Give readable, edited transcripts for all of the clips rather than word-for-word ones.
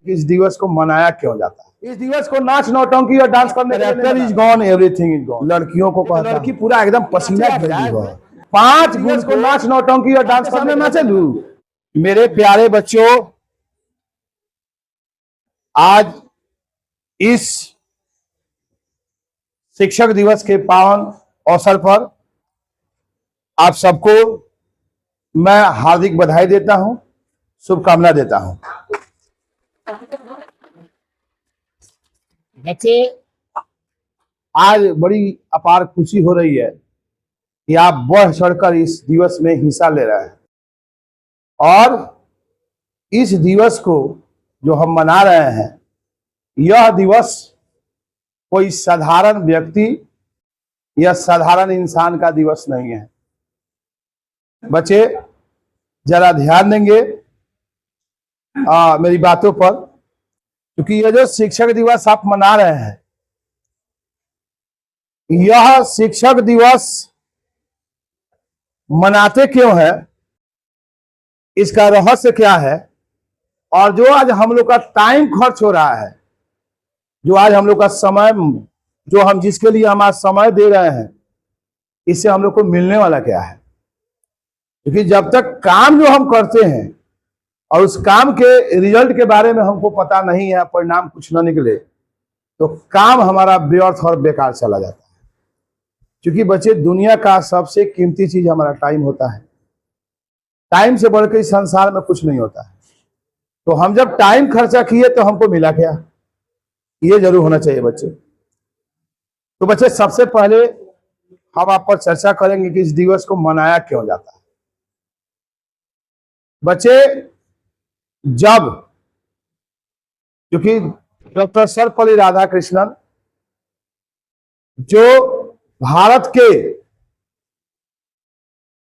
इस दिवस को मनाया क्यों जाता है। इस दिवस को नाच नौटंकी और डांस करने character is gone, everything is gone. लड़कियों को कहता लड़की पूरा एकदम पसीना भेजी हुआ। 5 गुण को नाच नौटंकी और डांस करने ना चलू। मेरे प्यारे बच्चों, आज इस शिक्षक दिवस के पावन अवसर पर आप सबको मैं हार्दिक बधाई देता हूं, शुभकामना देता हूं। बच्चे, आज बड़ी अपार खुशी हो रही है कि आप बढ़ चढ़कर इस दिवस में हिस्सा ले रहे हैं। और इस दिवस को जो हम मना रहे हैं, यह दिवस कोई साधारण व्यक्ति या साधारण इंसान का दिवस नहीं है। बच्चे जरा ध्यान देंगे मेरी बातों पर, क्योंकि यह जो शिक्षक दिवस आप मना रहे हैं, यह शिक्षक दिवस मनाते क्यों है, इसका रहस्य क्या है, और जो आज हम लोग का टाइम खर्च हो रहा है, जो आज हम लोग का समय, जो हम जिसके लिए हम आज समय दे रहे हैं, इससे हम लोग को मिलने वाला क्या है। क्योंकि जब तक काम जो हम करते हैं और उस काम के रिजल्ट के बारे में हमको पता नहीं है, परिणाम कुछ ना निकले, तो काम हमारा व्यर्थ और बेकार चला जाता है। क्योंकि बच्चे, दुनिया का सबसे कीमती चीज हमारा टाइम होता है। टाइम से बढ़कर इस संसार में कुछ नहीं होता है। तो हम जब टाइम खर्चा किए तो हमको मिला क्या, ये जरूर होना चाहिए बच्चे। तो बच्चे, सबसे पहले हम आप पर चर्चा करेंगे कि इस दिवस को मनाया क्यों जाता है। बच्चे, जब क्योंकि डॉक्टर सर्वपल्ली राधाकृष्णन जो भारत के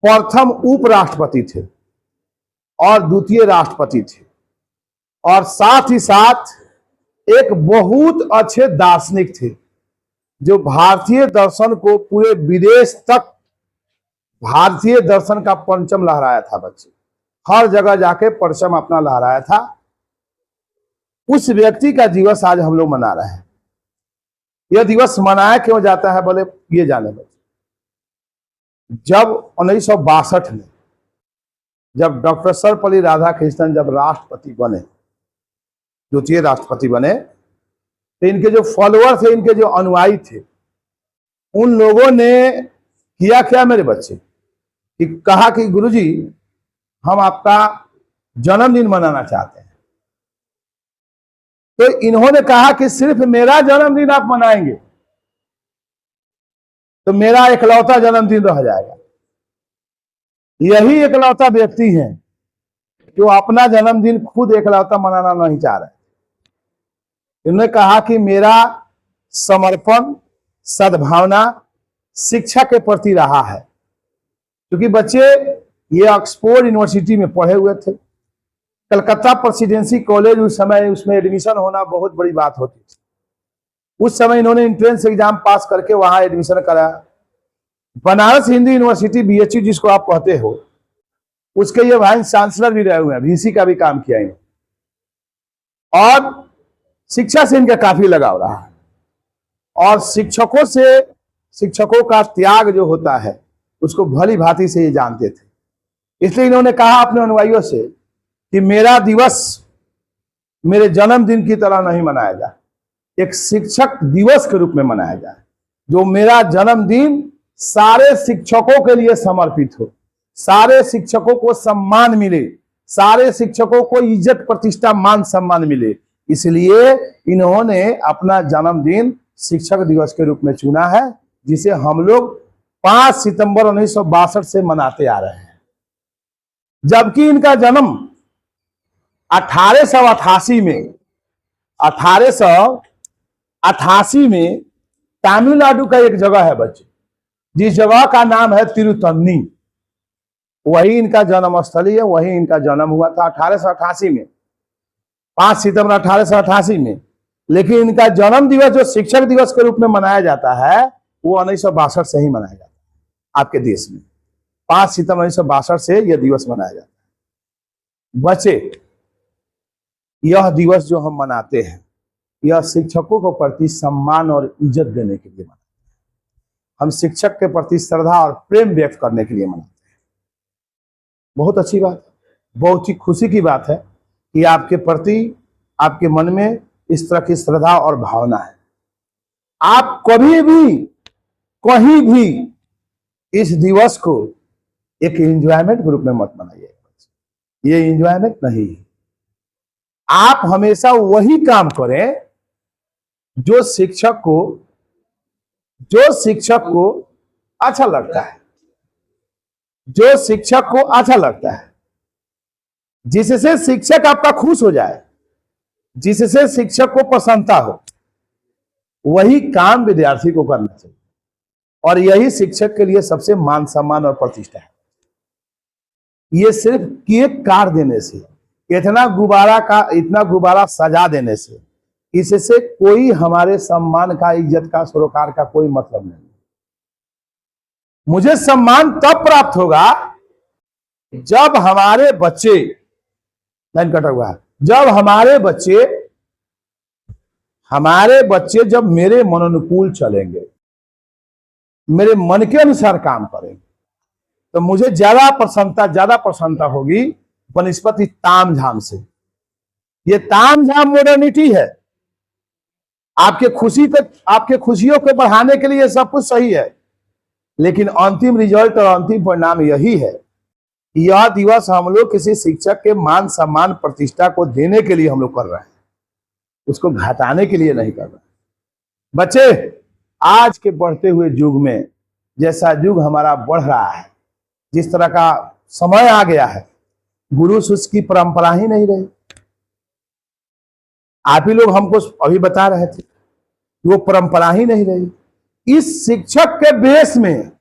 प्रथम उपराष्ट्रपति थे और द्वितीय राष्ट्रपति थे, और साथ ही साथ एक बहुत अच्छे दार्शनिक थे, जो भारतीय दर्शन को पूरे विदेश तक भारतीय दर्शन का परचम लहराया था। बच्चे, हर जगह जाके परचम अपना लहराया था। उस व्यक्ति का दिवस आज हम लोग मना रहे हैं। यह दिवस मनाया क्यों जाता है, बोले ये जाने बच्चे। जब 1962 में जब डॉक्टर सर्वपल्ली राधाकृष्णन जब राष्ट्रपति बने, द्वितीय राष्ट्रपति बने, तो इनके जो फॉलोअर थे, इनके जो अनुयायी थे, उन लोगों ने किया क्या मेरे बच्चे, कि कहा कि गुरुजी, हम आपका जन्मदिन मनाना चाहते हैं। तो इन्होंने कहा कि सिर्फ मेरा जन्मदिन आप मनाएंगे तो मेरा इकलौता जन्मदिन रह जाएगा। यही इकलौता व्यक्ति है जो अपना जन्मदिन खुद इकलौता मनाना नहीं चाह रहे। इन्होंने कहा कि मेरा समर्पण, सद्भावना शिक्षा के प्रति रहा है। क्योंकि बच्चे, ये ऑक्सफोर्ड यूनिवर्सिटी में पढ़े हुए थे। कलकत्ता प्रेसिडेंसी कॉलेज उस समय, उसमें एडमिशन होना बहुत बड़ी बात होती थी। उस समय इन्होंने एंट्रेंस एग्जाम पास करके वहां एडमिशन कराया। बनारस हिंदू यूनिवर्सिटी, BHU जिसको आप कहते हो, उसके ये वाइस चांसलर भी रहे हुए हैं, VC का भी काम किया इन्होंने। और शिक्षा से इनका काफी लगाव रहा है। और शिक्षकों का त्याग जो होता है, उसको भली भांति से ये जानते थे। इसलिए इन्होंने कहा अपने अनुयायियों से कि मेरा दिवस मेरे जन्मदिन की तरह नहीं मनाया जाए, एक शिक्षक दिवस के रूप में मनाया जाए। जो मेरा जन्मदिन सारे शिक्षकों के लिए समर्पित हो, सारे शिक्षकों को सम्मान मिले, सारे शिक्षकों को इज्जत, प्रतिष्ठा, मान सम्मान मिले। इसलिए इन्होंने अपना जन्मदिन शिक्षक दिवस के रूप में चुना है, जिसे हम लोग 5 सितंबर 1962 से मनाते आ रहे हैं। जबकि इनका जन्म 1888 में तमिलनाडु का एक जगह है बच्चे, जिस जगह का नाम है तिरुतन्नी। वही इनका जन्म स्थली है, वही इनका जन्म हुआ था 1888 में, 5 सितंबर 1888 में। लेकिन इनका जन्म दिवस जो शिक्षक दिवस के रूप में मनाया जाता है, वो 1962 से ही मनाया जाता है आपके देश में। 5 सितंबर 1962 से यह दिवस मनाया जाता है। बच्चे, यह दिवस जो हम मनाते हैं, यह शिक्षकों के प्रति सम्मान और इज्जत देने के लिए मनाते हैं। हम शिक्षक के प्रति श्रद्धा और प्रेम व्यक्त करने के लिए मनाते हैं। बहुत अच्छी बात है, बहुत ही खुशी की बात है कि आपके प्रति, आपके मन में इस तरह की श्रद्धा और भावना है। आप कभी भी कहीं भी इस दिवस को एक एंजॉयमेंट के रूप में मत मनाइए। ये एंजॉयमेंट नहीं है। आप हमेशा वही काम करें जो शिक्षक को अच्छा लगता है, जो शिक्षक को अच्छा लगता है, जिससे शिक्षक आपका खुश हो जाए, जिससे शिक्षक को प्रसन्नता हो, वही काम विद्यार्थी को करना चाहिए। और यही शिक्षक के लिए सबसे मान सम्मान और प्रतिष्ठा है। ये सिर्फ केक काट देने से, इतना गुब्बारा सजा देने से, इससे कोई हमारे सम्मान का, इज्जत का, सरोकार का कोई मतलब नहीं। मुझे सम्मान तब प्राप्त होगा जब हमारे बच्चे, लाइन कटा हुआ है, जब हमारे बच्चे जब मेरे मनोनुकूल चलेंगे, मेरे मन के अनुसार काम करेंगे, तो मुझे ज्यादा प्रसन्नता होगी बनिस्पति तामझाम से। ये तामझाम मॉडर्निटी है। आपके खुशियों को बढ़ाने के लिए सब कुछ सही है, लेकिन अंतिम रिजल्ट और अंतिम परिणाम यही है। यह दिवस हम लोग किसी शिक्षक के मान सम्मान प्रतिष्ठा को देने के लिए हम लोग कर रहे हैं, उसको घटाने के लिए नहीं कर रहे। बच्चे, आज के बढ़ते हुए युग में, जैसा युग हमारा बढ़ रहा है, जिस तरह का समय आ गया है, गुरु शिष्य की परंपरा ही नहीं रही। आप ही लोग हमको अभी बता रहे थे, वो परंपरा ही नहीं रही। इस शिक्षक के बेस में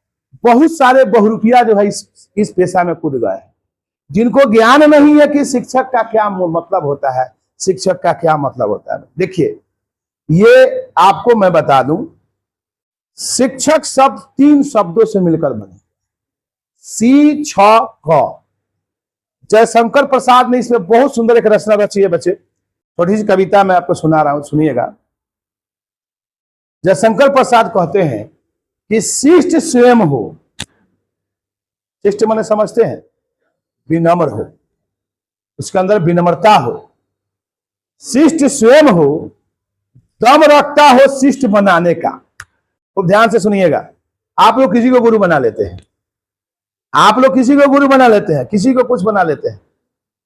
बहुत सारे बहुरूपिया जो है इस पेशा में कूद गए, जिनको ज्ञान नहीं है कि शिक्षक का क्या मतलब होता है, शिक्षक का क्या मतलब होता है। देखिए, ये आपको मैं बता दूं, शिक्षक शब्द 3 शब्दों से मिलकर बने, सी छ क। जयशंकर प्रसाद ने इसमें बहुत सुंदर एक रचना रची है। बच्चे, छोटी सी कविता मैं आपको सुना रहा हूं, सुनिएगा। जयशंकर प्रसाद कहते हैं कि शिष्ट स्वयं हो, शिष्ट माने समझते हैं, विनम्र हो, उसके अंदर विनम्रता हो। शिष्ट स्वयं हो, दम रखता हो शिष्ट बनाने का। तो ध्यान से सुनिएगा। आप लोग किसी को गुरु बना लेते हैं, आप लोग किसी को गुरु बना लेते हैं, किसी को कुछ बना लेते हैं।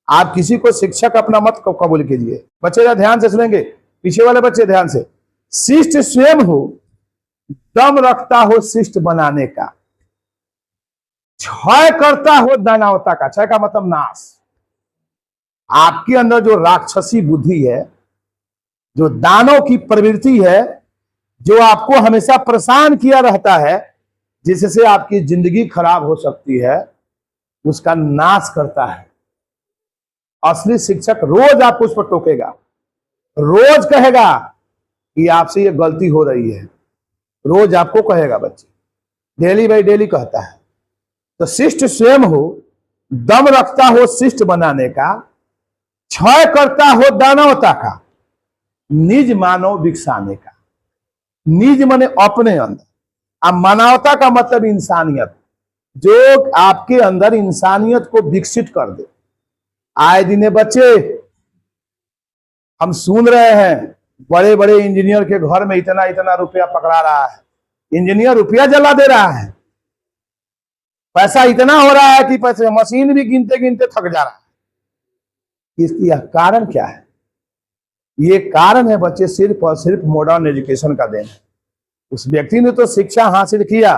आप किसी को शिक्षक अपना मत कबूल कीजिए। बच्चे ध्यान से सुनेंगे, पीछे वाले बच्चे ध्यान से। शिष्ट स्वयं हो, दम रखता हो शिष्ट बनाने का, क्षय करता हो दानवता का। क्षय का मतलब नाश। आपके अंदर जो राक्षसी बुद्धि है, जो दानव की प्रवृत्ति है, जो आपको हमेशा परेशान किया रहता है, जिससे आपकी जिंदगी खराब हो सकती है, उसका नाश करता है। असली शिक्षक रोज आपको उस पर टोकेगा, रोज कहेगा कि आपसे ये गलती हो रही है, रोज आपको कहेगा। बच्चे, डेली बाई डेली कहता है। तो शिष्ट स्वयं हो, दम रखता हो शिष्ट बनाने का, क्षय करता हो दानवता का, निज मानव विकसाने का। निज माने अपने अंदर, अब मानवता का मतलब इंसानियत, जो आपके अंदर इंसानियत को विकसित कर दे। आए दिन बच्चे हम सुन रहे हैं, बड़े बड़े इंजीनियर के घर में इतना इतना रुपया पकड़ा रहा है, इंजीनियर रुपया जला दे रहा है, पैसा इतना हो रहा है कि पैसे मशीन भी गिनते गिनते थक जा रहा है। इसकी कारण क्या है? ये कारण है बच्चे सिर्फ और सिर्फ मॉडर्न एजुकेशन का देन है। उस व्यक्ति ने तो शिक्षा हासिल किया,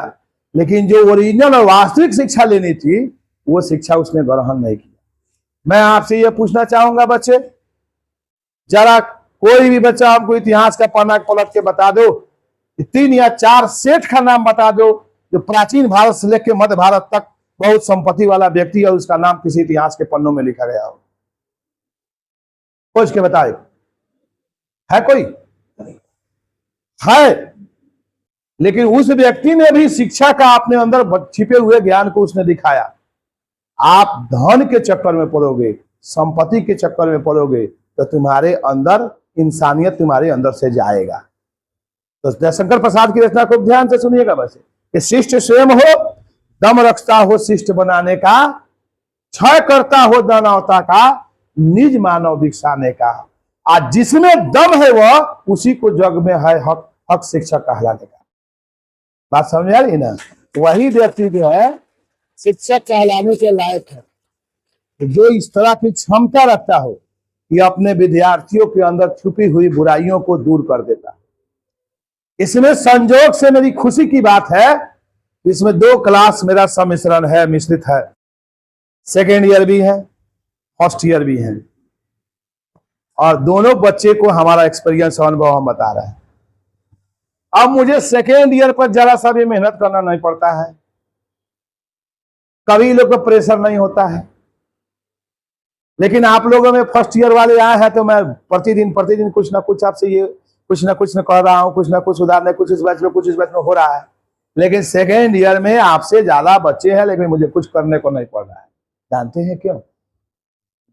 लेकिन जो ओरिजिनल और वास्तविक शिक्षा लेनी थी, वो शिक्षा उसने ग्रहण नहीं किया। मैं आपसे ये पूछना चाहूंगा बच्चे, जरा कोई भी बच्चा हमको इतिहास का पन्ना पलट के बता दो, 3 या 4 सेठ का नाम बता दो जो प्राचीन भारत से लेकर मध्य भारत तक बहुत संपत्ति वाला व्यक्ति है, उसका नाम किसी इतिहास के पन्नों में लिखा गया हो। खोज के बताए, है कोई? है, लेकिन उस व्यक्ति ने भी शिक्षा का अपने अंदर छिपे हुए ज्ञान को उसने दिखाया। आप धन के चक्कर में पड़ोगे, संपत्ति के चक्कर में पड़ोगे, तो तुम्हारे अंदर इंसानियत तुम्हारे अंदर से जाएगा। तो जयशंकर प्रसाद की रचना को ध्यान से सुनिएगा बस, कि शिष्ट स्वयं हो, दम रखता हो शिष्ट बनाने का, क्षय करता हो दानवता का, निज मानव विकसाने का। आज जिसमें दम है वह उसी को जग में है हक शिक्षक कहलाने का। बात समझ आ रही ना? वही व्यक्ति जो है शिक्षक कहलाने के लायक है, जो इस तरह की क्षमता रखता हो कि अपने विद्यार्थियों के अंदर छुपी हुई बुराइयों को दूर कर देता। इसमें संजोग से मेरी खुशी की बात है, इसमें 2 क्लास मेरा सम्मिश्रण है, मिश्रित है। सेकेंड ईयर भी है, फर्स्ट ईयर भी है, और दोनों बच्चे को हमारा एक्सपीरियंस अनुभव हम बता रहे हैं। अब मुझे सेकेंड ईयर पर जरा सा भी मेहनत करना नहीं पड़ता है, कभी लोग को प्रेशर नहीं होता है। लेकिन आप लोगों में फर्स्ट ईयर वाले आए हैं तो मैं प्रतिदिन कुछ ना कुछ आपसे ये कुछ ना कुछ कह रहा हूं, कुछ ना कुछ सुधारने, कुछ इस बैच में कुछ इस बैच में हो रहा है। लेकिन सेकेंड ईयर में आपसे ज्यादा बच्चे हैं, लेकिन मुझे कुछ करने को नहीं पड़ रहा है। जानते हैं क्यों?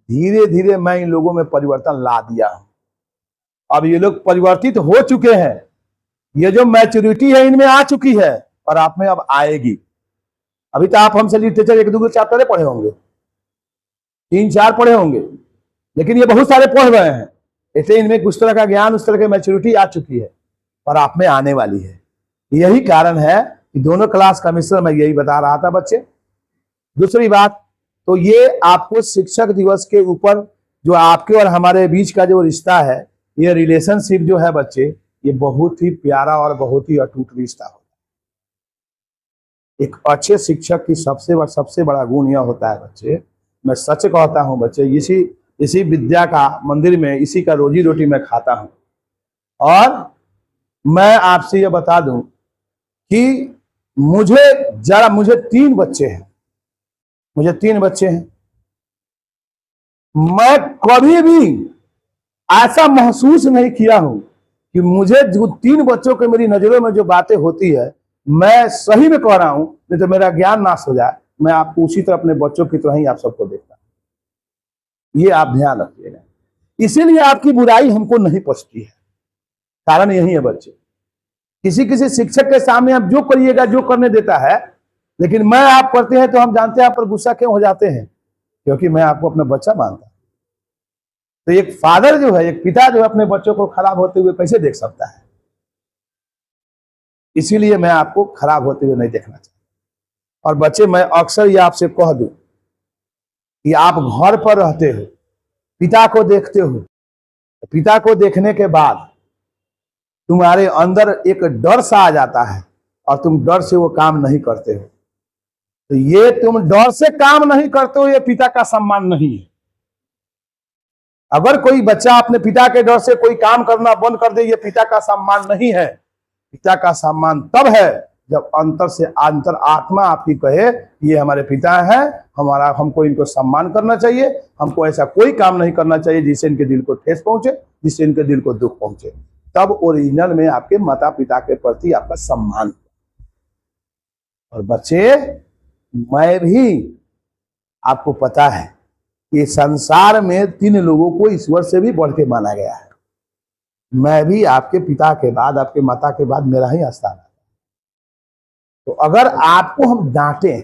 धीरे धीरे मैं इन लोगों में परिवर्तन ला दिया हूं। अब ये लोग परिवर्तित हो चुके हैं, ये जो मैच्योरिटी है इनमें आ चुकी है और आप में अब आएगी। अभी तो आप हमसे लिटरेचर 1-2 चैप्टर पढ़े होंगे, 3-4 पढ़े होंगे, लेकिन ये बहुत सारे पढ़ रहे हैं, इसलिए इनमें कुछ तरह का ज्ञान, उस तरह की मैच्योरिटी आ चुकी है और आप में आने वाली है। यही कारण है कि दोनों क्लास का मिश्रण मैं यही बता रहा था बच्चे। दूसरी बात, तो ये आपको शिक्षक दिवस के ऊपर जो आपके और हमारे बीच का जो रिश्ता है, ये रिलेशनशिप जो है बच्चे, ये बहुत ही प्यारा और बहुत ही अटूट रिश्ता होता है। एक अच्छे शिक्षक की सबसे बड़ा गुण यह होता है बच्चे, मैं सच कहता हूं बच्चे, इसी विद्या का मंदिर में इसी का रोजी रोटी मैं खाता हूं। और मैं आपसे यह बता दूं कि मुझे 3 बच्चे हैं, मैं कभी भी ऐसा महसूस नहीं किया हूं कि मुझे जो 3 बच्चों के मेरी नजरों में जो बातें होती है, मैं सही में कह रहा हूं, नहीं तो मेरा ज्ञान नाश हो जाए, मैं आपको उसी तरह अपने बच्चों की तरह ही आप सबको देखता हूं। ये आप ध्यान रखिएगा। इसीलिए आपकी बुराई हमको नहीं पचती है, कारण यही है बच्चे। किसी शिक्षक के सामने आप जो करिएगा, जो करने देता है, लेकिन मैं आप करते हैं तो हम जानते हैं आप पर गुस्सा क्यों हो जाते हैं, क्योंकि मैं आपको अपना बच्चा मानता हूं। तो एक फादर जो है, एक पिता जो है, अपने बच्चों को खराब होते हुए कैसे देख सकता है? इसीलिए मैं आपको खराब होते हुए नहीं देखना चाहता। और बच्चे, मैं अक्सर ये आपसे कह दूं कि आप घर पर रहते हो, पिता को देखते हो, पिता को देखने के बाद तुम्हारे अंदर एक डर सा आ जाता है और तुम डर से वो काम नहीं करते हो। तो ये तुम डर से काम नहीं करते हो, ये पिता का सम्मान नहीं है। अगर कोई बच्चा अपने पिता के डर से कोई काम करना बंद कर दे, ये पिता का सम्मान नहीं है। पिता का सम्मान तब है जब अंतर से अंतर आत्मा आपकी कहे ये हमारे पिता हैं, हमको इनको सम्मान करना चाहिए, हमको ऐसा कोई काम नहीं करना चाहिए जिससे इनके दिल को ठेस पहुंचे, जिससे इनके दिल को दुख पहुंचे। तब ओरिजिनल में आपके माता पिता के प्रति आपका सम्मान। और बच्चे, मैं भी, आपको पता है कि संसार में 3 लोगों को ईश्वर से भी बढ़ के माना गया है। मैं भी आपके पिता के बाद, आपके माता के बाद मेरा ही स्थान है। तो अगर आपको हम डांटें,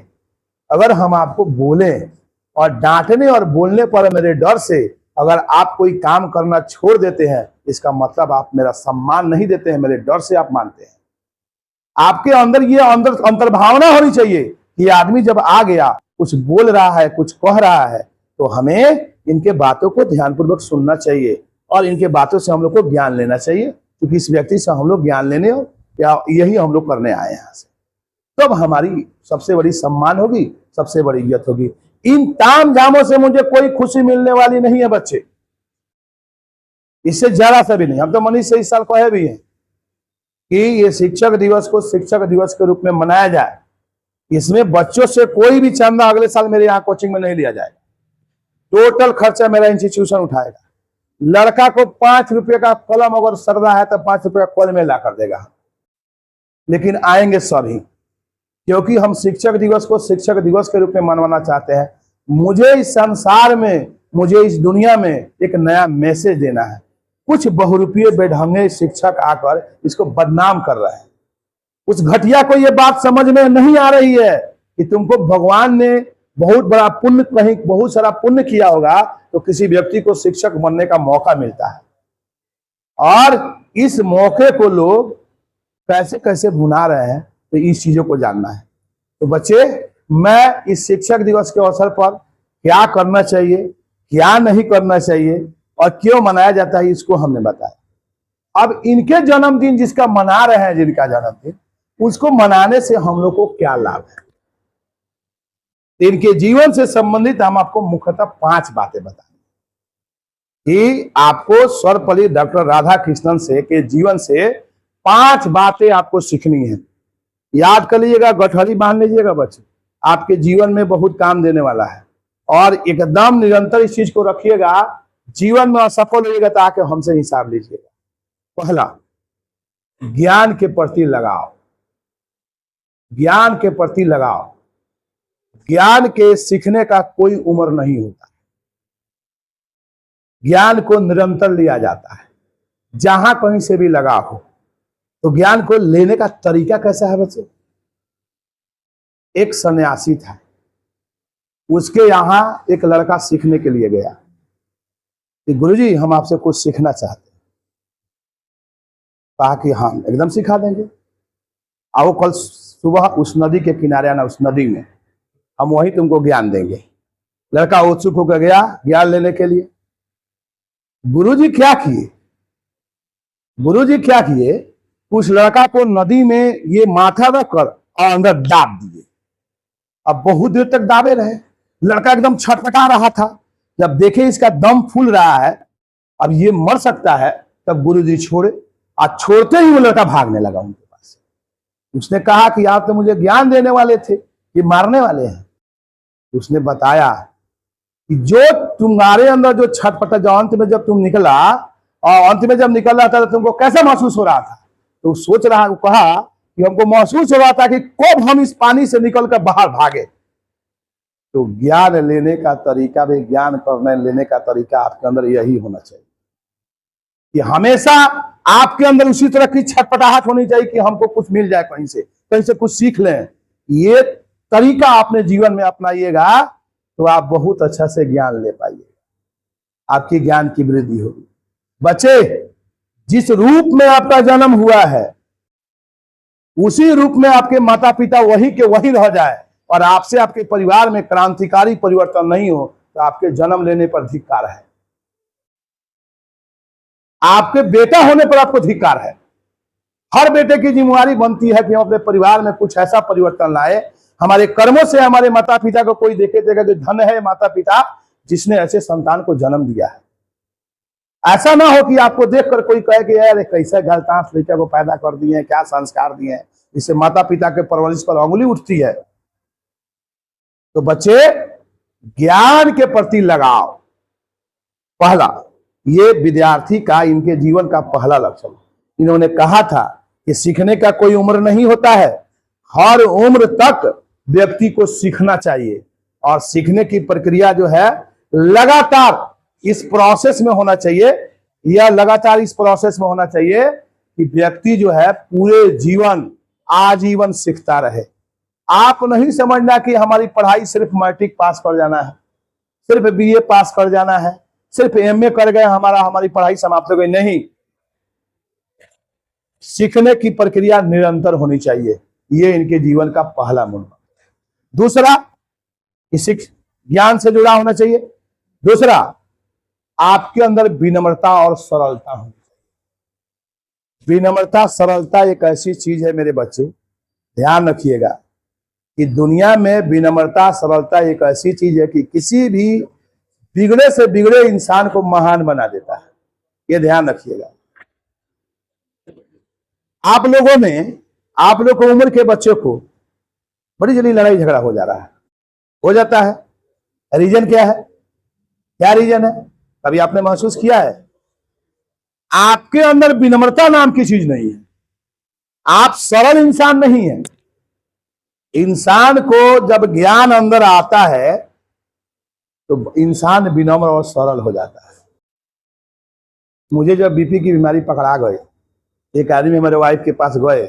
अगर हम आपको बोलें, और डांटने और बोलने पर मेरे डर से अगर आप कोई काम करना छोड़ देते हैं, इसका मतलब आप मेरा सम्मान नहीं देते हैं, मेरे डर से आप मानते हैं। आपके अंदर ये अंतर्भावना होनी चाहिए कि आदमी जब आ गया, कुछ बोल रहा है, कुछ कह रहा है, तो हमें इनके बातों को ध्यानपूर्वक सुनना चाहिए और इनके बातों से हम लोग को ज्ञान लेना चाहिए, क्योंकि इस व्यक्ति से हम लोग ज्ञान लेने हो या यही हम लोग करने आए हैं यहाँ से। तब हमारी सबसे बड़ी सम्मान होगी, सबसे बड़ी इज्जत होगी। इन ताम झामों से मुझे कोई खुशी मिलने वाली नहीं है बच्चे, इससे जरा सा भी नहीं। हम तो मनीष से इस साल कहे भी हैं कि ये शिक्षक दिवस को शिक्षक दिवस के रूप में मनाया जाए। इसमें बच्चों से कोई भी चंदा अगले साल मेरे यहाँ कोचिंग में नहीं लिया जाएगा, टोटल खर्चा मेरा इंस्टीट्यूशन उठाएगा। लड़का को 5 रुपए का कलम अगर सरदा है तो 5 रुपए का कलम में ला कर देगा, लेकिन आएंगे सभी, क्योंकि हम शिक्षक दिवस को शिक्षक दिवस के रूप में मनवाना चाहते हैं। मुझे इस संसार में मुझे इस दुनिया में एक नया मैसेज देना है। कुछ बहुरूपीय बेढंगे शिक्षक आकर इसको बदनाम कर रहे हैं। उस घटिया को ये बात समझ में नहीं आ रही है कि तुमको भगवान ने बहुत बड़ा पुण्य, कहीं बहुत सारा पुण्य किया होगा तो किसी व्यक्ति को शिक्षक बनने का मौका मिलता है, और इस मौके को लोग कैसे कैसे भुना रहे हैं। तो इस चीजों को जानना है। तो बच्चे, मैं इस शिक्षक दिवस के अवसर पर क्या करना चाहिए, क्या नहीं करना चाहिए और क्यों मनाया जाता है, इसको हमने बताया। अब इनके जन्मदिन जिसका मना रहे हैं, जिनका जन्मदिन, उसको मनाने से हम लोग को क्या लाभ है, इनके जीवन से संबंधित हम आपको मुख्यतः 5 बातें बताएंगे कि आपको सर्वपल्ली डॉक्टर राधा कृष्णन से के जीवन से 5 बातें आपको सीखनी है। याद कर लीजिएगा, गठरी बांध लीजिएगा बच्चे, आपके जीवन में बहुत काम देने वाला है, और एकदम निरंतर इस चीज को रखिएगा। जीवन में असफल होइएगा तो आके हमसे हिसाब लीजिएगा। पहला, ज्ञान के प्रति लगाओ। ज्ञान के प्रति लगाओ। ज्ञान के सीखने का कोई उम्र नहीं होता। ज्ञान को निरंतर लिया जाता है, जहां कहीं से भी लगा हो। तो ज्ञान को लेने का तरीका कैसा है बच्चे? एक सन्यासी था, उसके यहां एक लड़का सीखने के लिए गया कि गुरुजी हम आपसे कुछ सीखना चाहते हैं। कहा कि हम एकदम सिखा देंगे, आओ कल सुबह उस नदी के किनारे आना, उस नदी में हम वही तुमको ज्ञान देंगे। लड़का उत्सुक होकर गया ज्ञान लेने के लिए। गुरुजी क्या किए? गुरुजी क्या किए, उस लड़का को नदी में ये माथा रखकर और अंदर दाब दिए। अब बहुत देर तक दाबे रहे, लड़का एकदम छटपटा रहा था। जब देखे इसका दम फूल रहा है, अब ये मर सकता है, तब गुरुजी छोड़े, और छोड़ते ही वो लड़का भागने लगा उनके पास। उसने कहा कि आप तो मुझे ज्ञान देने वाले थे, ये मारने वाले हैं। उसने बताया कि जो तुम्हारे अंदर जो छटपटा, जो अंत में जब तुम निकला, और अंत में जब निकल रहा था तो तुमको कैसा महसूस हो रहा था? तो सोच रहा, कहा कि हमको महसूस हो रहा था कि कब हम इस पानी से निकलकर बाहर भागे। तो ज्ञान लेने का तरीका भी, ज्ञान करने लेने का तरीका आपके अंदर यही होना चाहिए कि हमेशा आपके अंदर उसी तरह की छटपटाहट होनी चाहिए कि हमको कुछ मिल जाए, कहीं से कुछ सीख लें। ये तरीका आपने जीवन में अपनाइएगा तो आप बहुत अच्छा से ज्ञान ले पाइएगा, आपकी ज्ञान की वृद्धि होगी। बच्चे, जिस रूप में आपका जन्म हुआ है उसी रूप में आपके माता पिता वही के वही रह जाए, और आपसे आपके परिवार में क्रांतिकारी परिवर्तन नहीं हो, तो आपके जन्म लेने पर धिक्कार है। आपके बेटा होने पर आपको धिक्कार है। हर बेटे की जिम्मेवारी बनती है कि हम अपने परिवार में कुछ ऐसा परिवर्तन लाए, हमारे कर्मों से हमारे माता पिता को कोई देखेगा कि धन्य है माता पिता जिसने ऐसे संतान को जन्म दिया है। ऐसा ना हो कि आपको देखकर कोई कहे कि यार कैसे गलतान लड़के को पैदा कर दिए हैं, क्या संस्कार दिए हैं, इससे माता पिता के परवरिश पर अंगुली उठती है। तो बच्चे, ज्ञान के प्रति लगाओ। पहला, ये विद्यार्थी का, इनके जीवन का पहला लक्षण। इन्होंने कहा था कि सीखने का कोई उम्र नहीं होता है, हर उम्र तक व्यक्ति को सीखना चाहिए, और सीखने की प्रक्रिया जो है लगातार इस प्रोसेस में होना चाहिए। यह लगातार इस प्रोसेस में होना चाहिए कि व्यक्ति जो है पूरे जीवन आजीवन सीखता रहे। आप नहीं समझना कि हमारी पढ़ाई सिर्फ मैट्रिक पास कर जाना है, सिर्फ बीए पास कर जाना है, सिर्फ एमए कर गए हमारी पढ़ाई समाप्त हो गई। नहीं, सीखने की प्रक्रिया निरंतर होनी चाहिए। ये इनके जीवन का पहला मूल। दूसरा, ज्ञान से जुड़ा होना चाहिए। दूसरा, आपके अंदर विनम्रता और सरलता होनी चाहिए। विनम्रता, सरलता एक ऐसी चीज है मेरे बच्चे, ध्यान रखिएगा कि दुनिया में विनम्रता, सरलता एक ऐसी चीज है कि किसी भी बिगड़े से बिगड़े इंसान को महान बना देता है। ये ध्यान रखिएगा। आप लोग को उम्र के बच्चों को बड़ी जल्दी लड़ाई झगड़ा हो जा रहा है, हो जाता है। रीजन क्या है? क्या रीजन है? कभी आपने महसूस किया है? आपके अंदर विनम्रता नाम की चीज नहीं है, आप सरल इंसान नहीं है। इंसान को जब ज्ञान अंदर आता है तो इंसान विनम्र और सरल हो जाता है। मुझे जब बीपी की बीमारी पकड़ा गई, एक आदमी हमारे वाइफ के पास गए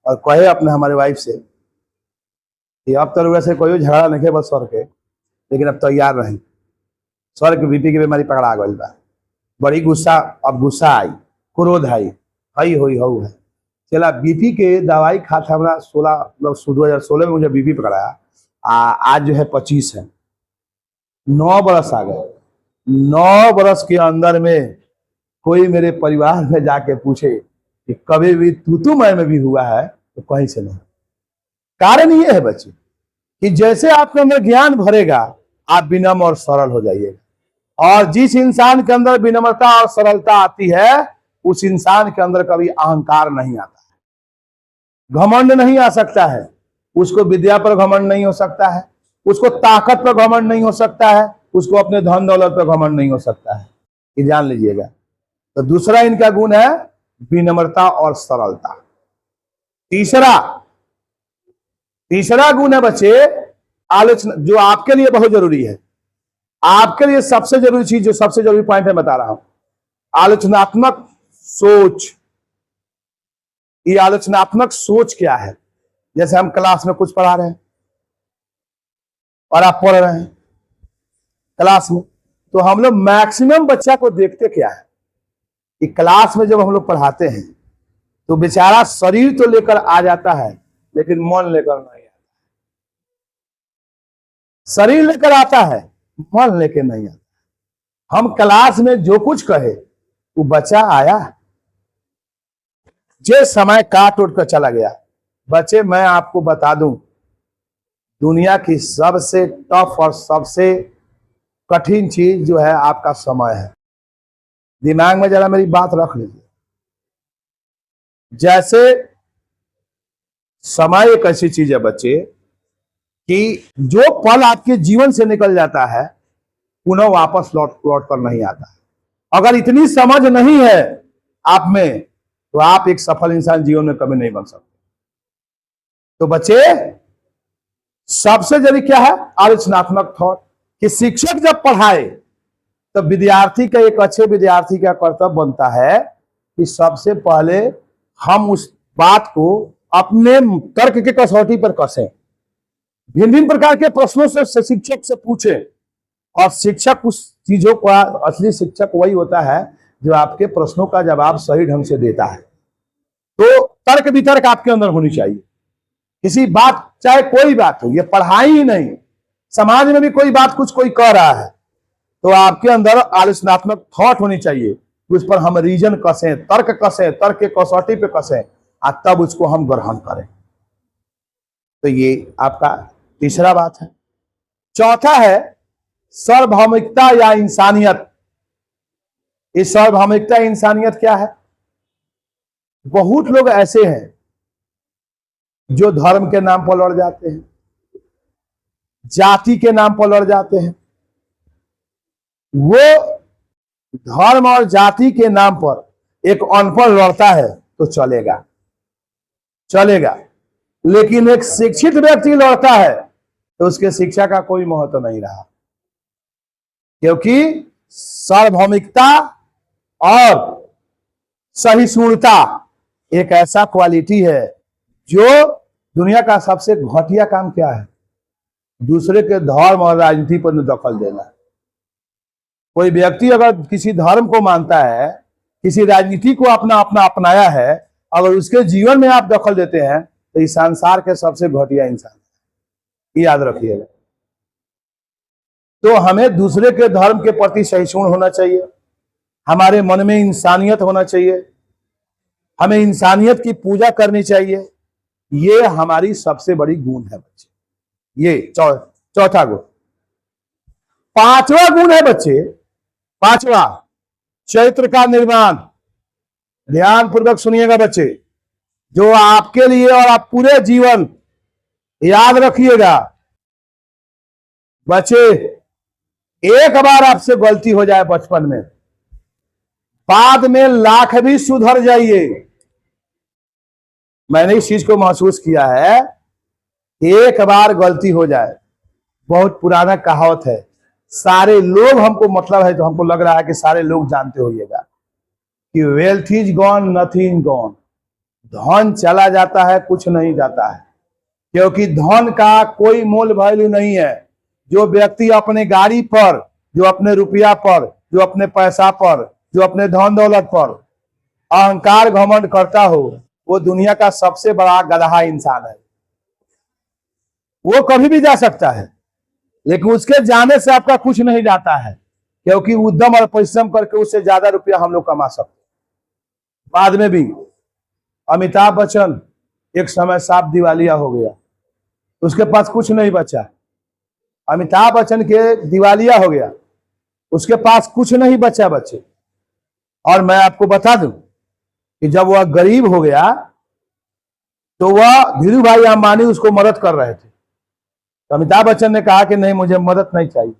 और कहे अपने हमारे वाइफ से कि अब तो वैसे कोई झगड़ा नहीं है बस सर के, लेकिन अब तैयार रही, सर के बीपी की बीमारी पकड़ा गई बा। बड़ी गुस्सा, अब गुस्सा आई, क्रोध आई, हई हुई हो है। चला बीपी के दवाई खाता हमारा 2016 में मुझे बीपी पकड़ाया, आज जो है 25 है, 9 बरस आ गए। 9 बरस के अंदर में कोई मेरे परिवार में जाके पूछे कि कभी भी तू मैं में भी हुआ है, तो कहीं से नहीं। कारण ये है बच्चे कि जैसे आपके अंदर ज्ञान भरेगा, आप विनम्र और सरल हो जाइएगा। और जिस इंसान के अंदर विनम्रता और सरलता आती है, उस इंसान के अंदर कभी अहंकार नहीं आता है, घमंड नहीं आ सकता है। उसको विद्या पर घमंड नहीं हो सकता है, उसको ताकत पर घमंड नहीं हो सकता है, उसको अपने धन दौलत पर घमंड नहीं हो सकता है। ये जान लीजिएगा। तो दूसरा इनका गुण है विनम्रता और सरलता। तीसरा गुण है बच्चे आलोचना, जो आपके लिए बहुत जरूरी है। आपके लिए सबसे जरूरी चीज, जो सबसे जरूरी पॉइंट है बता रहा हूं, आलोचनात्मक सोच। ये आलोचनात्मक सोच क्या है? जैसे हम क्लास में कुछ पढ़ा रहे हैं और आप पढ़ रहे हैं क्लास में, तो हम लोग मैक्सिमम बच्चा को देखते क्या है कि क्लास में जब हम लोग पढ़ाते हैं तो बेचारा शरीर तो लेकर आ जाता है, लेकिन मन लेकर नहीं आता। शरीर लेकर आता है, मन लेकर नहीं आता। हम क्लास में जो कुछ कहे, वो बच्चा आया, जे समय काट उठ कर चला गया। बच्चे, मैं आपको बता दूं, दुनिया की सबसे टफ और सबसे कठिन चीज जो है आपका समय है। दिमाग में जरा मेरी बात रख लीजिए। जैसे समय एक ऐसी चीज है बच्चे कि जो पल आपके जीवन से निकल जाता है, पुनः वापस लौट कर नहीं आता है। अगर इतनी समझ नहीं है आप में, तो आप एक सफल इंसान जीवन में कभी नहीं बन सकते। तो बच्चे, सबसे जरूरी क्या है? आलोचनात्मक थॉट। कि शिक्षक जब पढ़ाए, तो विद्यार्थी का, एक अच्छे विद्यार्थी का कर्तव्य बनता है कि सबसे पहले हम उस बात को अपने तर्क के कसौटी पर कसें, भिन्न भिन्न प्रकार के प्रश्नों से शिक्षक से पूछें। और शिक्षक उस चीजों का, असली शिक्षक वही होता है जो आपके प्रश्नों का जवाब सही ढंग से देता है। तो तर्क वितर्क आपके अंदर होनी चाहिए। किसी बात, चाहे कोई बात हो, ये पढ़ाई ही नहीं, समाज में भी कोई बात कुछ कोई कह रहा है, तो आपके अंदर आलोचनात्मक थॉट होनी चाहिए। उस पर हम रीजन कसें, तर्क कसें, तर्क के कसौटी पे कसें, और तब उसको हम ग्रहण करें। तो ये आपका तीसरा बात है। चौथा है सार्वभौमिकता या इंसानियत। इस सार्वभौमिकता इंसानियत क्या है? बहुत लोग ऐसे हैं जो धर्म के नाम पर लड़ जाते हैं, जाति के नाम पर लड़ जाते हैं। वो धर्म और जाति के नाम पर एक अनपढ़ लड़ता है तो चलेगा, लेकिन एक शिक्षित व्यक्ति लड़ता है तो उसके शिक्षा का कोई महत्व नहीं रहा। क्योंकि सार्वभौमिकता और सहिष्णुता एक ऐसा क्वालिटी है जो दुनिया का सबसे घटिया काम क्या है? दूसरे के धर्म और राजनीति पर दखल देना। कोई व्यक्ति अगर किसी धर्म को मानता है, किसी राजनीति को अपनाया है, अगर उसके जीवन में आप दखल देते हैं, तो इस संसार के सबसे घटिया इंसान है। याद रखिएगा। तो हमें दूसरे के धर्म के प्रति सहिष्णु होना चाहिए, हमारे मन में इंसानियत होना चाहिए, हमें इंसानियत की पूजा करनी चाहिए। ये हमारी सबसे बड़ी गुण है बच्चे। ये चौथा गुण। पांचवा गुण है बच्चे, पांचवा, चरित्र का निर्माण। ध्यान पूर्वक सुनिएगा बच्चे, जो आपके लिए और आप पूरे जीवन याद रखिएगा। बच्चे, एक बार आपसे गलती हो जाए बचपन में, बाद में लाख भी सुधर जाइए। मैंने इस चीज को महसूस किया है। एक बार गलती हो जाए, बहुत पुराना कहावत है, सारे लोग हमको मतलब है, तो हमको लग रहा है कि सारे लोग जानते होइएगा कि wealth is gone nothing gone. धन चला जाता है, कुछ नहीं जाता है, क्योंकि धन का कोई मोल वैल्यू नहीं है। जो व्यक्ति अपने गाड़ी पर, जो अपने रुपया पर, जो अपने पैसा पर, जो अपने धन दौलत पर अहंकार घमंड करता हो, वो दुनिया का सबसे बड़ा गधा इंसान है। वो कभी भी जा सकता है, लेकिन उसके जाने से आपका कुछ नहीं जाता है, क्योंकि उद्यम और परिश्रम करके उससे ज्यादा रुपया हम लोग कमा सकते। बाद में भी अमिताभ बच्चन एक समय साफ दिवालिया हो गया, उसके पास कुछ नहीं बचा। अमिताभ बच्चन के दिवालिया हो गया, उसके पास कुछ नहीं बचा बच्चे। और मैं आपको बता दूं कि जब वह गरीब हो गया तो वह धीरू भाई अंबानी उसको मदद कर रहे थे, तो अमिताभ बच्चन ने कहा कि नहीं, मुझे मदद नहीं चाहिए।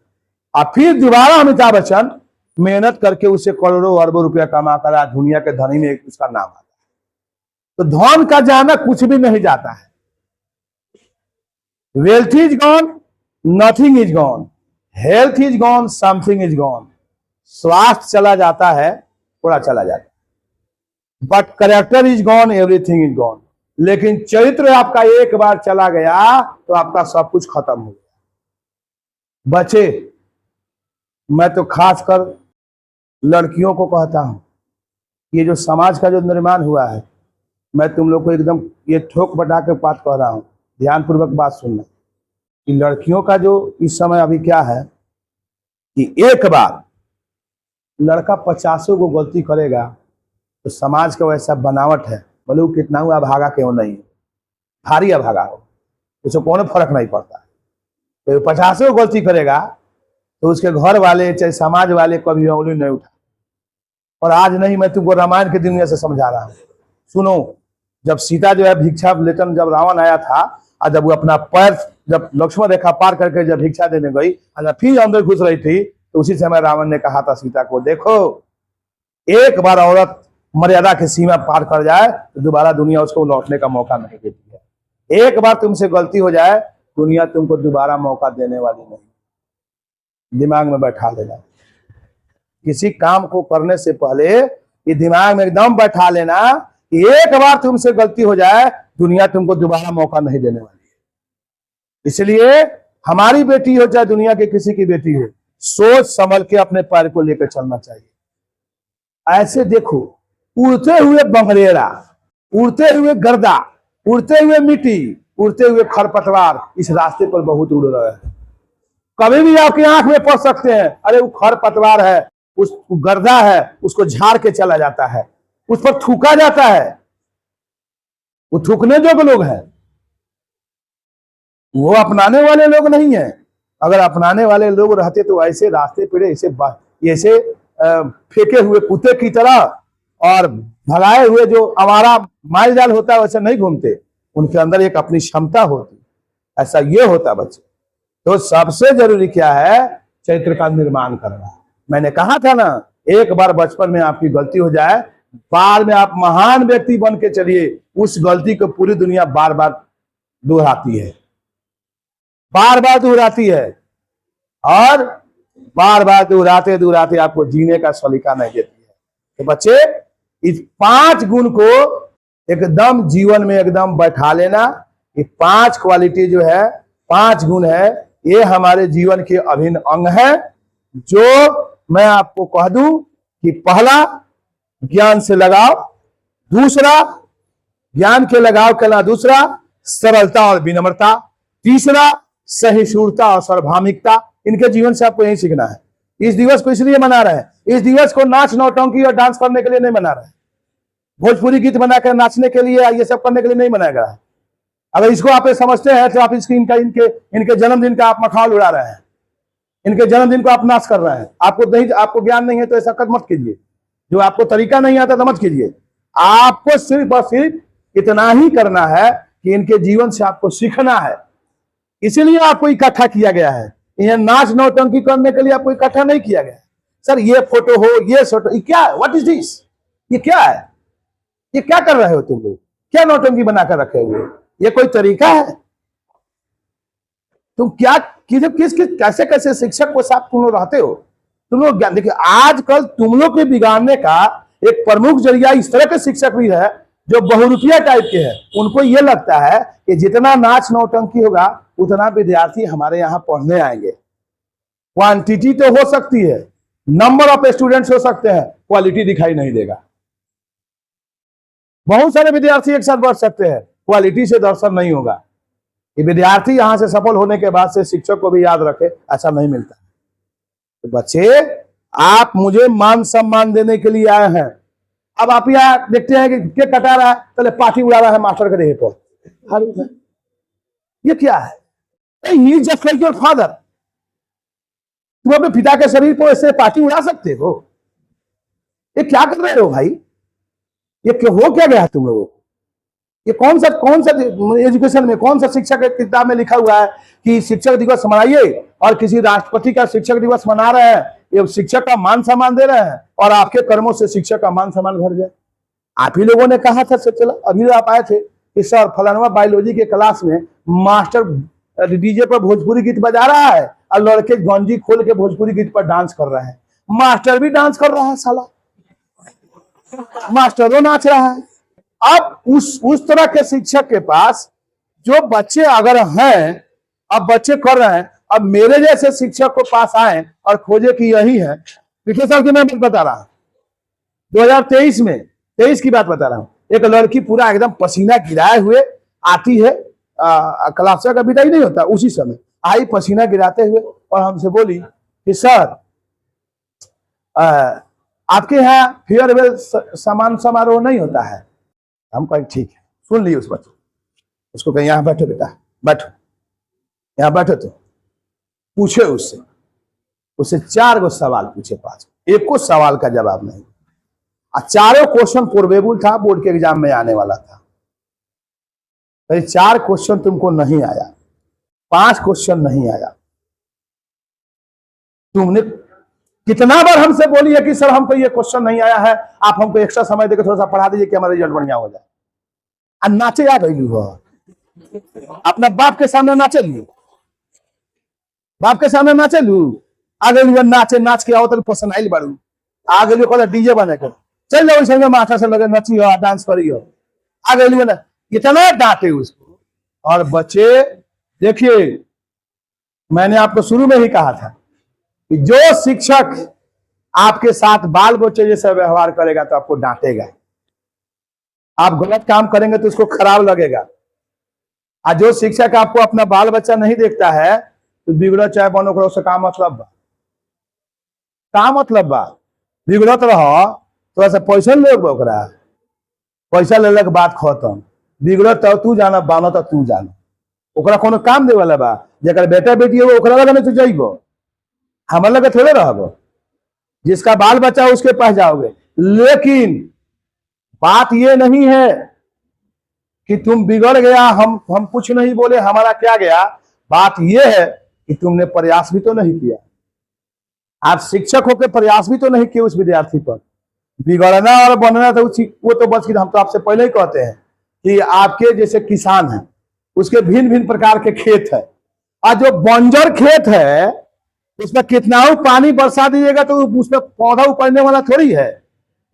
और फिर दोबारा अमिताभ बच्चन मेहनत करके उसे करोड़ों अरबों रुपया कमा कर आज दुनिया के धनी में उसका नाम आता है। तो धन का जाना कुछ भी नहीं जाता है। Wealth is gone nothing is gone, health is gone something is gone. स्वास्थ्य चला जाता है, थोड़ा चला जाता है, but character is gone everything is gone. लेकिन चरित्र आपका एक बार चला गया तो आपका सब कुछ खत्म हो गया। बच्चे, मैं तो खासकर लड़कियों को कहता हूं, ये जो समाज का जो निर्माण हुआ है, मैं तुम लोग को एकदम ये ठोक बटा के बात कह रहा हूं, ध्यानपूर्वक बात सुनना। कि लड़कियों का जो इस समय अभी क्या है कि एक बार लड़का 50 को गलती करेगा तो समाज का वैसा बनावट है, बोले वो कितना हुआ अभागा क्यों नहीं, भारी अभागा हो, उसको कोनो फर्क नहीं पड़ता। तो 50 को गलती करेगा तो उसके घर वाले चाहे समाज वाले कभी उंगली नहीं उठा। और आज नहीं, मैं तुमको रामायण के दुनिया से समझा रहा हूं। सुनो, जब सीता जो है भिक्षा लेकर जब रावण आया था, और जब वो अपना पैर जब लक्ष्मण रेखा पार करके जब भिक्षा देने गई और फिर अंदर घुस रही थी, तो उसी समय रावण ने कहा था सीता को, देखो एक बार औरत मर्यादा की सीमा पार कर जाए तो दोबारा दुनिया उसको लौटने का मौका नहीं देती है। एक बार तुमसे गलती हो जाए, दुनिया तुमको दोबारा मौका देने वाली नहीं। दिमाग में बैठा लेना, किसी काम को करने से पहले ये दिमाग में एकदम बैठा लेना कि एक बार तुमसे गलती हो जाए, दुनिया तुमको दोबारा मौका नहीं देने वाली है। इसलिए हमारी बेटी हो चाहे दुनिया के किसी की बेटी हो, सोच संभल के अपने पैर को लेकर चलना चाहिए। ऐसे देखो, उड़ते हुए बंगरेरा, उड़ते हुए गर्दा, उड़ते हुए मिट्टी, उड़ते हुए खरपतवार इस रास्ते पर बहुत उड़ रहे हैं। कभी भी आपकी आंख में पड़ सकते हैं, अरे वो खरपतवार है, उस गर्दा है, उसको झाड़ के चला जाता है, उस पर थूका जाता है। वो थूकने जो लोग हैं वो अपनाने वाले लोग नहीं है। अगर अपनाने वाले लोग रहते तो ऐसे रास्ते पे ऐसे फेंके हुए कुत्ते की तरह और भगाए हुए जो हमारा माल जाल होता है वैसे नहीं घूमते। उनके अंदर एक अपनी क्षमता होती, ऐसा ये होता बच्चे। तो सबसे जरूरी क्या है, चरित्र का निर्माण करना। मैंने कहा था ना, एक बार बचपन में आपकी गलती हो जाए, बाद में आप महान व्यक्ति बन के चलिए, उस गलती को पूरी दुनिया बार बार दोहराती है, बार बार दोहराती है, और बार बार दोहराते दोहराते आपको जीने का सलीका नहीं देती है। तो बच्चे, इस 5 गुण को एकदम जीवन में एकदम बैठा लेना। ये 5 क्वालिटी जो है, 5 गुण है, ये हमारे जीवन के अभिन्न अंग है। जो मैं आपको कह दूं कि पहला, ज्ञान से लगाव, दूसरा ज्ञान के लगाव करना, दूसरा सरलता और विनम्रता, तीसरा सहिष्णुता और सार्वभौमिकता। इनके जीवन से आपको यही सीखना है। इस दिवस को इसलिए मना रहे हैं, इस दिवस को नाच नौटंकी और डांस करने के लिए नहीं मना रहे हैं, भोजपुरी गीत बनाकर नाचने के लिए ये सब करने के लिए नहीं मनाया गया है। अगर इसको आप समझते हैं तो आप इनके जन्मदिन का आप मखौल उड़ा रहे हैं, इनके जन्मदिन को आप नाश कर रहे हैं। आपको ज्ञान नहीं है तो ऐसा मत कीजिए, जो आपको तरीका नहीं आता तो मत कीजिए। आपको सिर्फ और सिर्फ इतना ही करना है कि इनके जीवन से आपको सीखना है। इसीलिए आपको इकट्ठा किया गया है। यह नाच नौटंकी करने के लिए आपको इकट्ठा नहीं किया गया है। सर ये फोटो हो, ये फोटो, ये क्या है, व्हाट इज दिस, ये क्या है, ये क्या कर रहे हो तुम लोग, क्या नौटंकी बनाकर रखे हुए, ये कोई तरीका है? तुम क्या किस कैसे कैसे शिक्षक को साथ तुम लोग रहते हो। तुम लोग ज्ञान देखिए, आजकल तुम लोग के बिगाड़ने का एक प्रमुख जरिया इस तरह के शिक्षक भी है जो बहुरूपिया टाइप के हैं। उनको ये लगता है कि जितना नाच नौटंकी होगा उतना विद्यार्थी हमारे यहाँ पढ़ने आएंगे। क्वांटिटी तो हो सकती है, नंबर ऑफ स्टूडेंट्स हो सकते हैं, क्वालिटी दिखाई नहीं देगा। बहुत सारे विद्यार्थी एक साथ बढ़ सकते हैं, क्वालिटी से दर्शन नहीं होगा। ये विद्यार्थी यहां से सफल होने के बाद से शिक्षक को भी याद रखे, ऐसा नहीं मिलता। तो बच्चे, आप मुझे मान सम्मान देने के लिए आए हैं। अब आप यहाँ देखते हैं कि केक कटा रहा है, पहले पार्टी उड़ा रहा है मास्टर के देह पर। ये क्या है? ही जस्ट लाइक योर फादर। तुम अपने पिता के शरीर पर ऐसे पार्टी उड़ा सकते हो? ये क्या कर रहे हो भाई? ये हो क्या गया है तुम लोगों को? ये कौन सा एजुकेशन में, कौन सा शिक्षक की किताब में लिखा हुआ है कि शिक्षक दिवस मनाइए, और किसी राष्ट्रपति का शिक्षक दिवस मना रहे हैं, ये शिक्षक का मान सम्मान दे रहे हैं, और आपके कर्मों से शिक्षक का मान सम्मान घट जाए। आप ही लोगों ने कहा था, चलो अभी आप आए थे कि सर फलाना बायोलॉजी के क्लास में मास्टर डीजे पर भोजपुरी गीत बजा रहा है और लड़के गंजी खोल के भोजपुरी गीत पर डांस कर रहे हैं। मास्टर भी डांस कर रहा है, साला मास्टरों नाच रहा है। अब उस तरह के शिक्षक के पास जो बच्चे अगर हैं, अब बच्चे कर रहे हैं, अब मेरे जैसे शिक्षक को पास आए और खोजे कि यही है। पिछले साल की मैं बात बता रहा हूं, 2023 में, 23 की बात बता रहा हूं। एक लड़की पूरा एकदम पसीना गिराए हुए आती है, क्लास का विदाई नहीं होता, उसी समय आई पसीना गिराते हुए और हमसे बोली कि सर आपके यहाँ फेयरवेल सम्मान समारोह नहीं होता है। हम कहें ठीक है, सुन लिए उस बच्चे, उसको कहें यहाँ बैठो बेटा, बैठो यहाँ बैठो। तो पूछे उससे 4 गो सवाल पूछे, 5 एक को सवाल का जवाब नहीं, और चारों क्वेश्चन प्रोबेबल था, बोर्ड के एग्जाम में आने वाला था। 4 क्वेश्चन तुमको नहीं आया, 5 क्वेश्चन नहीं आया। तुमने कितना बार हमसे बोली है कि सर हमको ये क्वेश्चन नहीं आया है, आप हमको एक्स्ट्रा समय देकर थोड़ा सा पढ़ा दीजिए कि हमारा रिजल्ट बढ़िया हो जाए। और नाचे आ गई हो, अपना बाप के सामने नाचे लू, बाप के सामने नाचे लू, आगे नाचे, नाच के आओ तो पसंद आई बारू, आगे कहते डीजे बने कर चल जाओ, इसमें मास्टर से लगे नची हो, डांस करी हो, आगे ना इतना डांटे उसको। और बच्चे देखिए, मैंने आपको शुरू में ही कहा था कि जो शिक्षक आपके साथ बाल बच्चे जैसा व्यवहार करेगा तो आपको डांटेगा, आप गलत काम करेंगे तो उसको खराब लगेगा। और जो शिक्षक आपको अपना बाल बच्चा नहीं देखता है तो बिगड़ो चाहे बनो करो, उससे का मतलब बा, का मतलब बा? बिगड़त रहो थोड़ा सा पैसा ले, पैसा ले के बात खत्म। बिगड़त तो तू जाना, बानो तो तू जाना, ओकरा कोनो काम दे वाला बा, जकर बेटा बेटी है ओकरा लगे तू जाइबो, हमारे लगे थोड़े रहबो। जिसका बाल बच्चा है उसके पास जाओगे। लेकिन बात ये नहीं है कि तुम बिगड़ गया, हम कुछ नहीं बोले, हमारा क्या गया। बात यह है कि तुमने प्रयास भी तो नहीं किया, आप शिक्षक होकर प्रयास भी तो नहीं किए उस विद्यार्थी पर। बिगड़ना और बनना तो वो तो बस, हम तो आपसे पहले ही कहते हैं कि आपके जैसे किसान हैं, उसके भिन्न भिन्न प्रकार के खेत है, और जो बंजर खेत है उसमें कितना पानी बरसा दीजिएगा तो उसमें पौधा उपजने वाला थोड़ी है,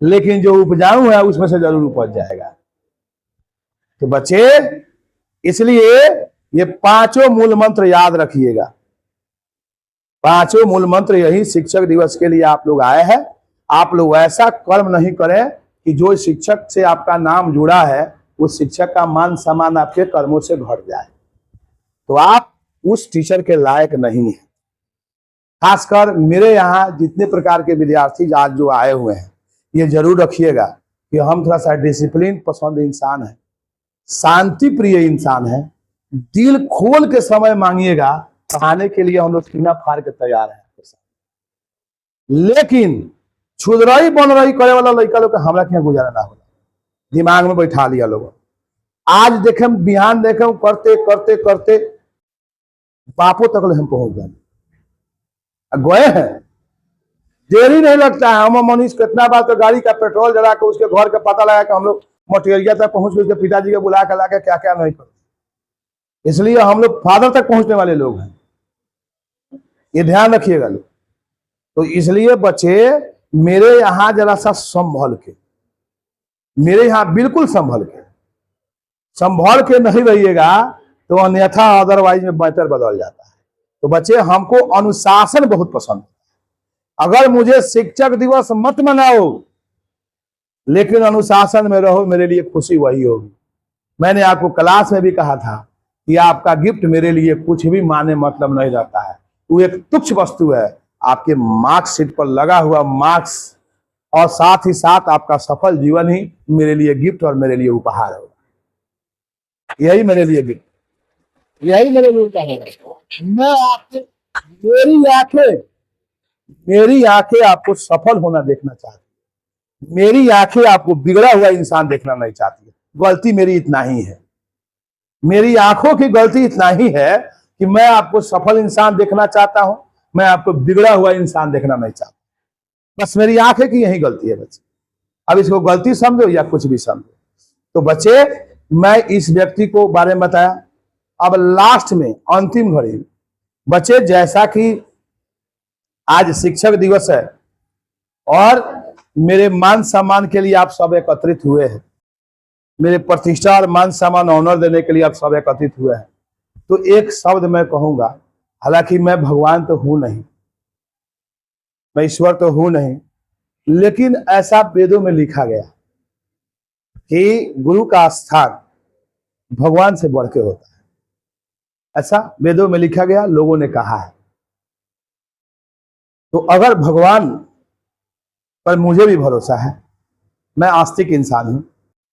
लेकिन जो उपजाऊ है उसमें से जरूर उपज जाएगा। तो बच्चे, इसलिए ये 5 मूल मंत्र याद रखिएगा। 5 मूल मंत्र यही शिक्षक दिवस के लिए आप लोग आए हैं। आप लोग ऐसा कर्म नहीं करें कि जो शिक्षक से आपका नाम जुड़ा है उस शिक्षक का मान सम्मान आपके कर्मों से घट जाए, तो आप उस टीचर के लायक नहीं है। खासकर मेरे यहाँ जितने प्रकार के विद्यार्थी आज जो आए हुए हैं, ये जरूर रखिएगा कि हम थोड़ा सा डिसिप्लिन पसंद इंसान है, शांति प्रिय इंसान है। दिल खोल के समय मांगिएगा, पढ़ाने के लिए हम लोग सीना फाड़ के तैयार हैं। लेकिन छुदरई बन रही करे वाला लड़का लोग हमरा क्या गुजारा ना होला, दिमाग में बैठा लिया लोग। आज देखे बिहान देखे करते करते करते बापों तक हम पहुंच गए हैं। देरी नहीं लगता है। हम मनीष कितना बार तो गाड़ी का पेट्रोल जला के उसके घर का पता लगा कि हम लोग मटेरिया तक पहुंच गए, उसके पिताजी के बुला के ला के क्या क्या नहीं करते। इसलिए हम लोग फादर तक पहुंचने वाले लोग हैं, ये ध्यान रखिएगा लोग। तो इसलिए बच्चे मेरे यहां जरा सा संभल के, मेरे यहां बिल्कुल संभल के नहीं रहिएगा तो अन्यथा अदरवाइज में मैटर बदल जाता है। तो बच्चे हमको अनुशासन बहुत पसंद है। अगर मुझे शिक्षक दिवस मत मनाओ लेकिन अनुशासन में रहो, मेरे लिए खुशी वही होगी। मैंने आपको क्लास में भी कहा था कि आपका गिफ्ट मेरे लिए कुछ भी माने मतलब नहीं रहता है, वो एक तुच्छ वस्तु है। आपके मार्कशीट पर लगा हुआ मार्क्स और साथ ही साथ आपका सफल जीवन ही मेरे लिए गिफ्ट और मेरे लिए उपहार होगा। यही मेरे लिए गिफ्ट, यही मेरे लिए उपहार है। मैं आपके, मेरी आंखें आपको सफल होना देखना चाहती, मेरी आंखें आपको बिगड़ा हुआ इंसान देखना नहीं चाहती। गलती मेरी इतना ही है, मेरी आंखों की गलती इतना ही है कि मैं आपको सफल इंसान देखना चाहता हूं, मैं आपको बिगड़ा हुआ इंसान देखना नहीं चाहता। बस मेरी आंखें की यही गलती है बच्चे। अब इसको गलती समझो या कुछ भी समझो। तो बच्चे मैं इस व्यक्ति को बारे में बताया। अब लास्ट में अंतिम घड़ी बच्चे, जैसा कि आज शिक्षक दिवस है और मेरे मान सम्मान के लिए आप सब एकत्रित हुए हैं, मेरे प्रतिष्ठा और मान सम्मान ऑनर देने के लिए आप सब एकत्रित हुए हैं, तो एक शब्द मैं कहूंगा। हालांकि मैं भगवान तो हूं नहीं, मैं ईश्वर तो हूं नहीं, लेकिन ऐसा वेदों में लिखा गया कि गुरु का स्थान भगवान से बढ़ के होता है। ऐसा वेदों में लिखा गया, लोगों ने कहा है। तो अगर भगवान पर मुझे भी भरोसा है, मैं आस्तिक इंसान हूं,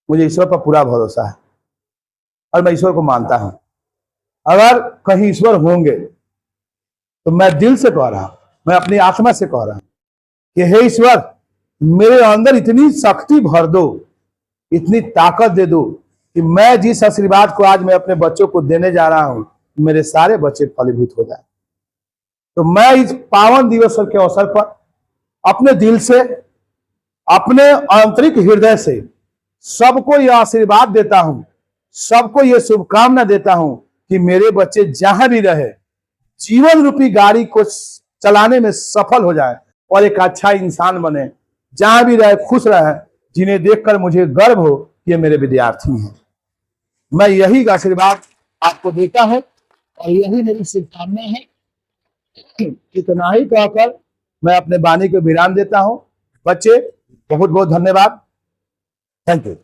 मुझे ईश्वर पर पूरा भरोसा है और मैं ईश्वर को मानता हूं। अगर कहीं ईश्वर होंगे तो मैं दिल से कह रहा हूं, मैं अपनी आत्मा से कह रहा हूं कि हे ईश्वर, मेरे अंदर इतनी शक्ति भर दो, इतनी ताकत दे दो कि मैं जिस आशीर्वाद को आज मैं अपने बच्चों को देने जा रहा हूं, मेरे सारे बच्चे फलीभूत हो जाए। तो मैं इस पावन दिवस के अवसर पर अपने दिल से, अपने आंतरिक हृदय से सबको यह आशीर्वाद देता हूं, सबको यह शुभकामना देता हूं कि मेरे बच्चे जहां भी रहे जीवन रूपी गाड़ी को चलाने में सफल हो जाए और एक अच्छा इंसान बने, जहां भी रहे खुश रहे, जिन्हें देखकर मुझे गर्व हो कि ये मेरे विद्यार्थी हैं। मैं यही आशीर्वाद आपको देता हूं और यही मेरी शुभकामना है। इतना ही कहकर मैं अपने वाणी को विराम देता हूं। बच्चे बहुत बहुत धन्यवाद। Thank you.